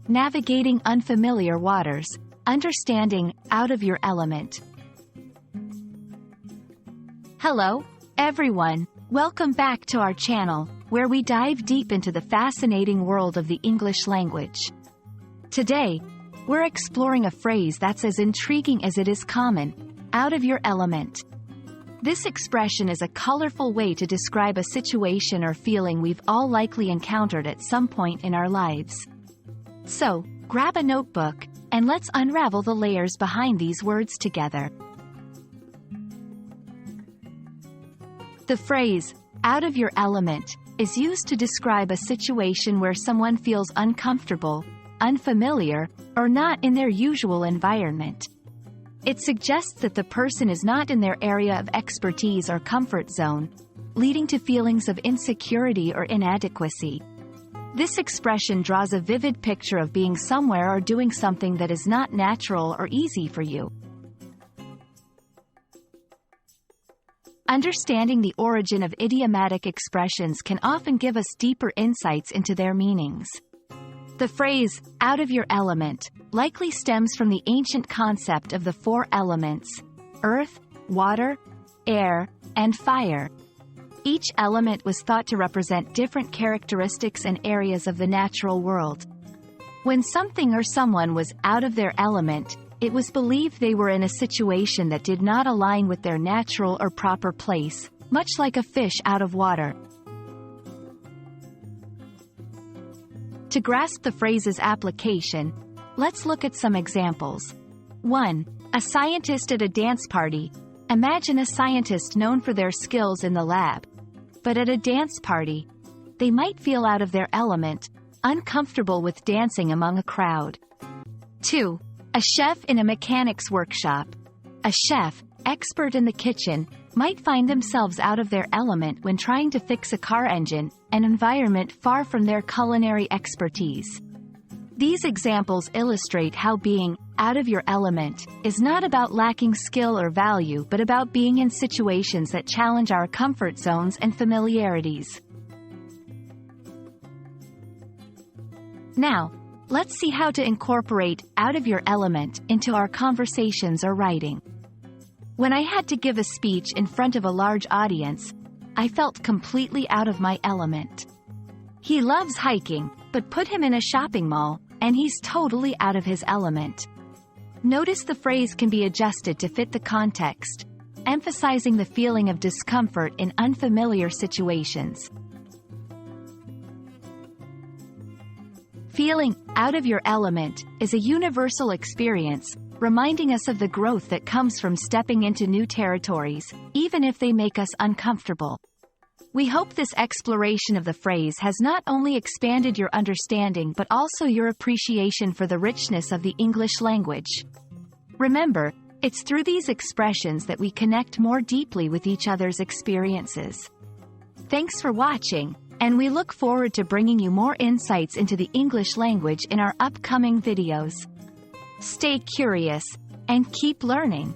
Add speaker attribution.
Speaker 1: navigating unfamiliar waters, understanding out of your element. Hello, everyone. Welcome back to our channel, where we dive deep into the fascinating world of the English language. Today, we're exploring a phrase that's as intriguing as it is common: out of your element. This expression is a colorful way to describe a situation or feeling we've all likely encountered at some point in our lives. So, grab a notebook, and let's unravel the layers behind these words together. The phrase, out of your element, is used to describe a situation where someone feels uncomfortable, unfamiliar, or not in their usual environment. It suggests that the person is not in their area of expertise or comfort zone, leading to feelings of insecurity or inadequacy. This expression draws a vivid picture of being somewhere or doing something that is not natural or easy for you. Understanding the origin of idiomatic expressions can often give us deeper insights into their meanings. The phrase, out of your element, likely stems from the ancient concept of the four elements: earth, water, air, and fire. Each element was thought to represent different characteristics and areas of the natural world. When something or someone was out of their element, it was believed they were in a situation that did not align with their natural or proper place, much like a fish out of water. To grasp the phrase's application, let's look at some examples. 1. A scientist at a dance party. Imagine a scientist known for their skills in the lab. But at a dance party, they might feel out of their element, uncomfortable with dancing among a crowd. 2. A chef in a mechanic's workshop. A chef, expert in the kitchen, might find themselves out of their element when trying to fix a car engine, an environment far from their culinary expertise. These examples illustrate how being out of your element is not about lacking skill or value, but about being in situations that challenge our comfort zones and familiarities. Now, let's see how to incorporate out of your element into our conversations or writing. When I had to give a speech in front of a large audience, I felt completely out of my element. He loves hiking, but put him in a shopping mall, and he's totally out of his element. Notice the phrase can be adjusted to fit the context, emphasizing the feeling of discomfort in unfamiliar situations. Feeling out of your element is a universal experience, reminding us of the growth that comes from stepping into new territories, even if they make us uncomfortable. We hope this exploration of the phrase has not only expanded your understanding but also your appreciation for the richness of the English language. Remember, it's through these expressions that we connect more deeply with each other's experiences. Thanks for watching, and we look forward to bringing you more insights into the English language in our upcoming videos. Stay curious, and keep learning.